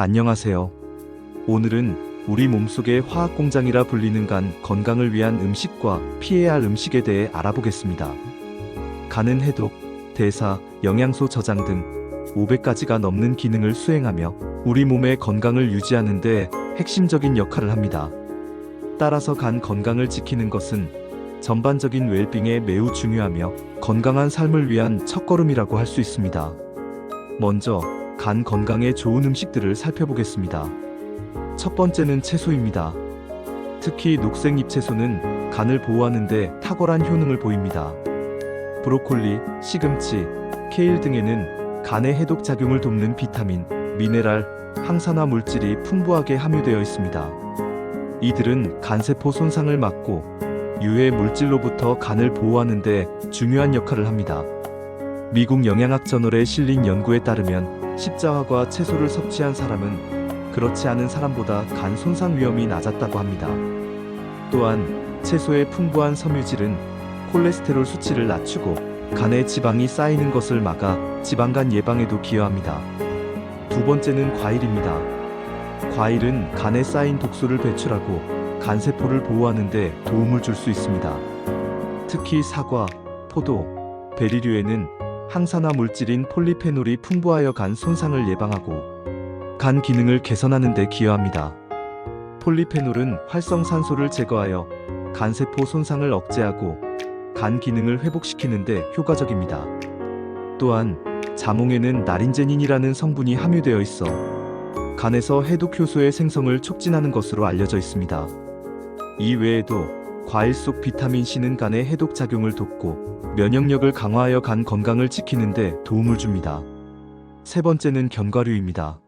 안녕하세요. 오늘은 우리 몸속의 화학공장이라 불리는 간 건강을 위한 음식과 피해야 할 음식에 대해 알아보겠습니다. 간은 해독, 대사, 영양소 저장 등 500가지가 넘는 기능을 수행하며 우리 몸의 건강을 유지하는 데 핵심적인 역할을 합니다. 따라서 간 건강을 지키는 것은 전반적인 웰빙에 매우 중요하며 건강한 삶을 위한 첫걸음이라고 할 수 있습니다. 먼저 간 건강에 좋은 음식들을 살펴보겠습니다. 첫 번째는 채소입니다. 특히 녹색 잎채소는 간을 보호하는 데 탁월한 효능을 보입니다. 브로콜리, 시금치, 케일 등에는 간의 해독 작용을 돕는 비타민, 미네랄, 항산화 물질이 풍부하게 함유되어 있습니다. 이들은 간세포 손상을 막고 유해 물질로부터 간을 보호하는 데 중요한 역할을 합니다. 미국 영양학 저널에 실린 연구에 따르면 십자화과 채소를 섭취한 사람은 그렇지 않은 사람보다 간 손상 위험이 낮았다고 합니다. 또한 채소의 풍부한 섬유질은 콜레스테롤 수치를 낮추고 간에 지방이 쌓이는 것을 막아 지방간 예방에도 기여합니다. 두 번째는 과일입니다. 과일은 간에 쌓인 독소를 배출하고 간세포를 보호하는 데 도움을 줄 수 있습니다. 특히 사과, 포도, 베리류에는 항산화 물질인 폴리페놀이 풍부하여 간 손상을 예방하고 간 기능을 개선하는 데 기여합니다. 폴리페놀은 활성산소를 제거하여 간세포 손상을 억제하고 간 기능을 회복시키는 데 효과적입니다. 또한 자몽에는 나린제닌이라는 성분이 함유되어 있어 간에서 해독 효소의 생성을 촉진하는 것으로 알려져 있습니다. 이 외에도 과일 속 비타민C는 간의 해독 작용을 돕고 면역력을 강화하여 간 건강을 지키는 데 도움을 줍니다. 세 번째는 견과류입니다.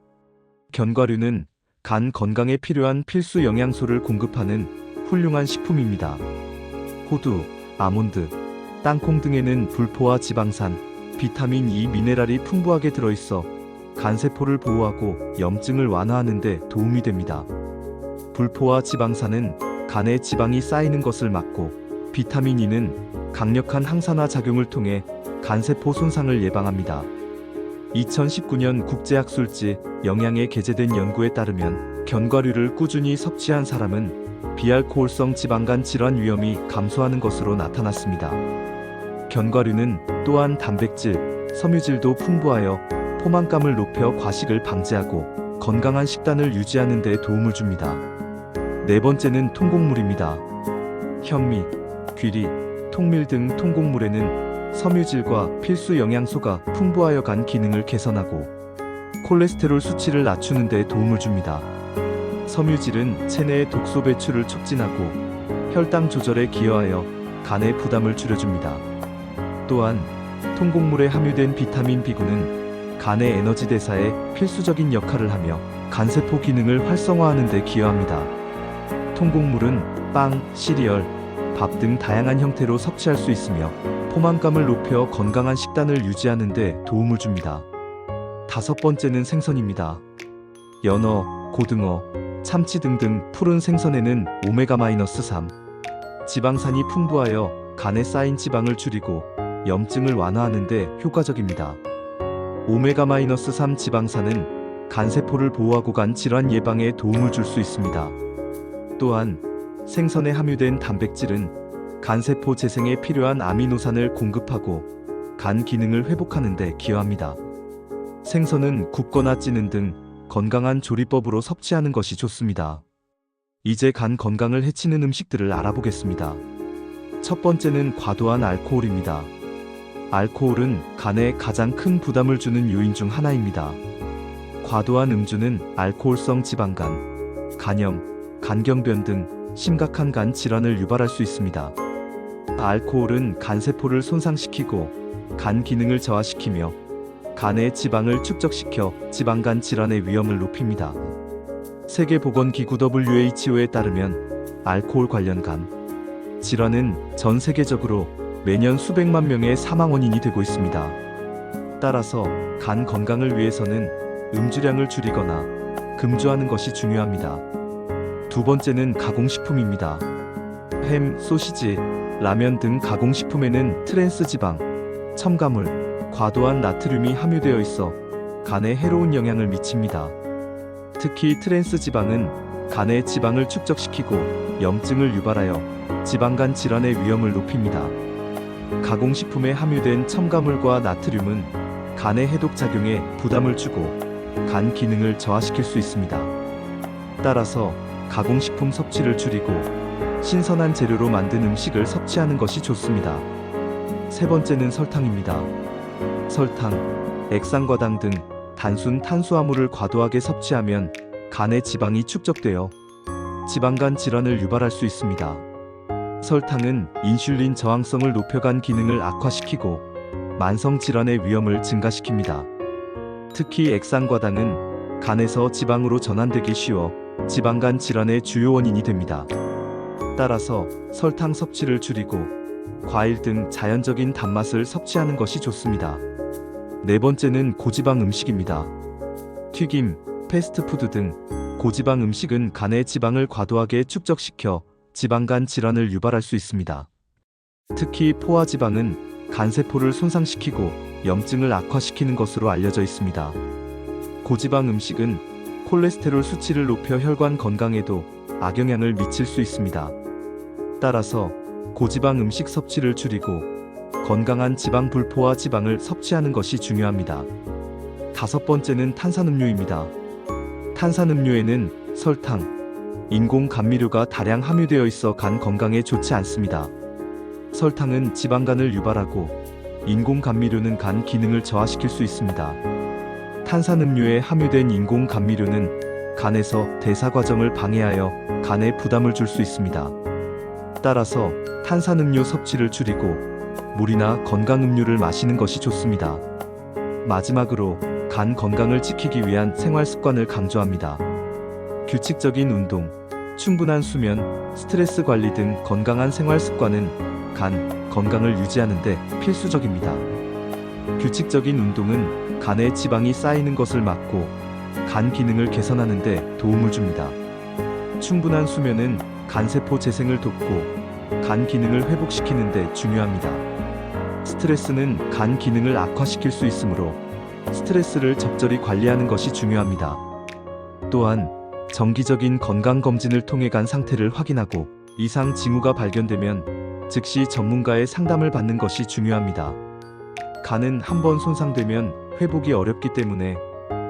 견과류는 간 건강에 필요한 필수 영양소를 공급하는 훌륭한 식품입니다. 호두, 아몬드, 땅콩 등에는 불포화 지방산, 비타민 E 미네랄이 풍부하게 들어있어 간세포를 보호하고 염증을 완화하는 데 도움이 됩니다. 불포화 지방산은 간에 지방이 쌓이는 것을 막고 비타민 E는 강력한 항산화 작용을 통해 간세포 손상을 예방합니다. 2019년 국제학술지 영양에 게재된 연구에 따르면 견과류를 꾸준히 섭취한 사람은 비알코올성 지방간 질환 위험이 감소하는 것으로 나타났습니다. 견과류는 또한 단백질, 섬유질도 풍부하여 포만감을 높여 과식을 방지하고 건강한 식단을 유지하는 데 도움을 줍니다. 네 번째는 통곡물입니다. 현미, 귀리, 통밀 등 통곡물에는 섬유질과 필수 영양소가 풍부하여 간 기능을 개선하고 콜레스테롤 수치를 낮추는 데 도움을 줍니다. 섬유질은 체내의 독소 배출을 촉진하고 혈당 조절에 기여하여 간의 부담을 줄여줍니다. 또한 통곡물에 함유된 비타민 B군은 간의 에너지 대사에 필수적인 역할을 하며 간세포 기능을 활성화하는 데 기여합니다. 통곡물은 빵, 시리얼, 밥 등 다양한 형태로 섭취할 수 있으며 포만감을 높여 건강한 식단을 유지하는 데 도움을 줍니다. 다섯 번째는 생선입니다. 연어, 고등어, 참치 등등 푸른 생선에는 오메가-3 지방산이 풍부하여 간에 쌓인 지방을 줄이고 염증을 완화하는 데 효과적입니다. 오메가-3 지방산은 간세포를 보호하고 간 질환 예방에 도움을 줄 수 있습니다. 또한 생선에 함유된 단백질은 간세포 재생에 필요한 아미노산을 공급하고 간 기능을 회복하는 데 기여합니다. 생선은 굽거나 찌는 등 건강한 조리법으로 섭취하는 것이 좋습니다. 이제 간 건강을 해치는 음식들을 알아보겠습니다. 첫 번째는 과도한 알코올입니다. 알코올은 간에 가장 큰 부담을 주는 요인 중 하나입니다. 과도한 음주는 알코올성 지방간, 간염, 간경변 등 심각한 간 질환을 유발할 수 있습니다. 알코올은 간세포를 손상시키고 간 기능을 저하시키며 간의 지방을 축적시켜 지방간 질환의 위험을 높입니다. 세계보건기구 WHO에 따르면 알코올 관련 간 질환은 전 세계적으로 매년 수백만 명의 사망 원인이 되고 있습니다. 따라서 간 건강을 위해서는 음주량을 줄이거나 금주하는 것이 중요합니다. 두 번째는 가공식품입니다. 햄, 소시지, 라면 등 가공식품에는 트랜스 지방, 첨가물, 과도한 나트륨이 함유되어 있어 간에 해로운 영향을 미칩니다. 특히 트랜스 지방은 간의 지방을 축적시키고 염증을 유발하여 지방간 질환의 위험을 높입니다. 가공식품에 함유된 첨가물과 나트륨은 간의 해독 작용에 부담을 주고 간 기능을 저하시킬 수 있습니다. 따라서 가공식품 섭취를 줄이고 신선한 재료로 만든 음식을 섭취하는 것이 좋습니다. 세 번째는 설탕입니다. 설탕, 액상과당 등 단순 탄수화물을 과도하게 섭취하면 간에 지방이 축적되어 지방간 질환을 유발할 수 있습니다. 설탕은 인슐린 저항성을 높여 간 기능을 악화시키고 만성 질환의 위험을 증가시킵니다. 특히 액상과당은 간에서 지방으로 전환되기 쉬워 지방간 질환의 주요 원인이 됩니다. 따라서 설탕 섭취를 줄이고 과일 등 자연적인 단맛을 섭취하는 것이 좋습니다. 네 번째는 고지방 음식입니다. 튀김, 패스트푸드 등 고지방 음식은 간의 지방을 과도하게 축적시켜 지방간 질환을 유발할 수 있습니다. 특히 포화지방은 간세포를 손상시키고 염증을 악화시키는 것으로 알려져 있습니다. 고지방 음식은 콜레스테롤 수치를 높여 혈관 건강에도 악영향을 미칠 수 있습니다. 따라서 고지방 음식 섭취를 줄이고 건강한 지방 불포화 지방을 섭취하는 것이 중요합니다. 다섯 번째는 탄산음료입니다. 탄산음료에는 설탕, 인공 감미료가 다량 함유되어 있어 간 건강에 좋지 않습니다. 설탕은 지방간을 유발하고 인공 감미료는 간 기능을 저하시킬 수 있습니다. 탄산음료에 함유된 인공 감미료는 간에서 대사 과정을 방해하여 간에 부담을 줄 수 있습니다. 따라서 탄산음료 섭취를 줄이고 물이나 건강음료를 마시는 것이 좋습니다. 마지막으로 간 건강을 지키기 위한 생활 습관을 강조합니다. 규칙적인 운동, 충분한 수면, 스트레스 관리 등 건강한 생활 습관은 간 건강을 유지하는 데 필수적입니다. 규칙적인 운동은 간에 지방이 쌓이는 것을 막고 간 기능을 개선하는 데 도움을 줍니다. 충분한 수면은 간세포 재생을 돕고 간 기능을 회복시키는 데 중요합니다. 스트레스는 간 기능을 악화시킬 수 있으므로 스트레스를 적절히 관리하는 것이 중요합니다. 또한 정기적인 건강검진을 통해 간 상태를 확인하고 이상 징후가 발견되면 즉시 전문가의 상담을 받는 것이 중요합니다. 간은 한번 손상되면 회복이 어렵기 때문에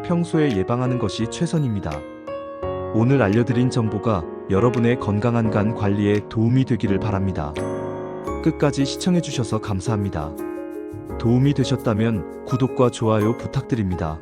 평소에 예방하는 것이 최선입니다. 오늘 알려드린 정보가 여러분의 건강한 간 관리에 도움이 되기를 바랍니다. 끝까지 시청해주셔서 감사합니다. 도움이 되셨다면 구독과 좋아요 부탁드립니다.